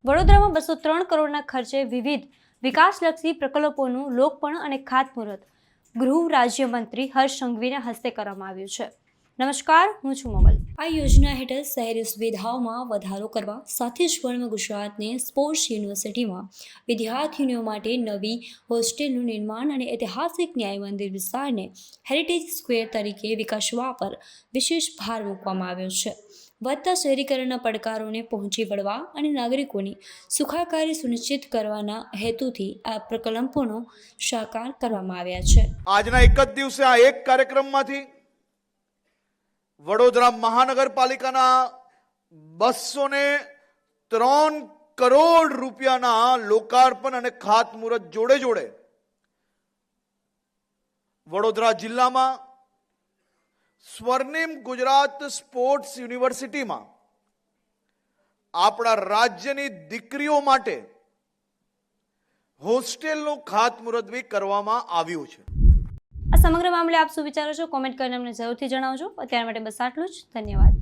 વડોદરામાં 203 કરોડના ખર્ચે વિવિધ વિકાસલક્ષી પ્રકલ્પોનું લોકાર્પણ અને ખાતમુહૂર્ત ગૃહ રાજ્યમંત્રી હર્ષ સંઘવીના હસ્તે કરવામાં આવ્યું છે। નમસ્કાર, હું છું મમલ। આ યોજના હેઠળ શહેરી સુવિધાઓમાં વધારો કરવા સાથે જ પણ ગુજરાતને સ્પોર્ટ્સ યુનિવર્સિટીમાં વિદ્યાર્થીઓ માટે નવી હોસ્ટેલનું નિર્માણ અને ઐતિહાસિક ન્યાય મંદિર વિસ્તારને હેરિટેજ સ્ક્વેર તરીકે વિકસાવવા પર વિશેષ ભાર મૂકવામાં આવ્યો છે। વધતા શહેરીકરણના પડકારોને પહોંચી વળવા અને નાગરિકોની સુખાકારી સુનિશ્ચિત કરવાના હેતુથી આ પ્રકલ્પોનો સાકાર કરવામાં આવ્યા છે। આજના એક જ દિવસે આ એક કાર્યક્રમમાંથી વડોદરા મહાનગરપાલિકાના 203 કરોડ રૂપિયાના લોકાર્પણ અને ખાતમુહૂર્ત જોડે જોડે વડોદરા જિલ્લામાં સ્વર્ણિમ ગુજરાત સ્પોર્ટ્સ યુનિવર્સિટીમાં આપણા રાજ્યની દીકરીઓ માટે હોસ્ટેલનું ખાતમુહૂર્ત બી કરવામાં આવ્યું છે। આ સમગ્ર મામલે આપ શું વિચારો છો? કોમેન્ટ કરીને અમને જરૂરથી જણાવજો। અત્યાર માટે બસ આટલું જ। ધન્યવાદ।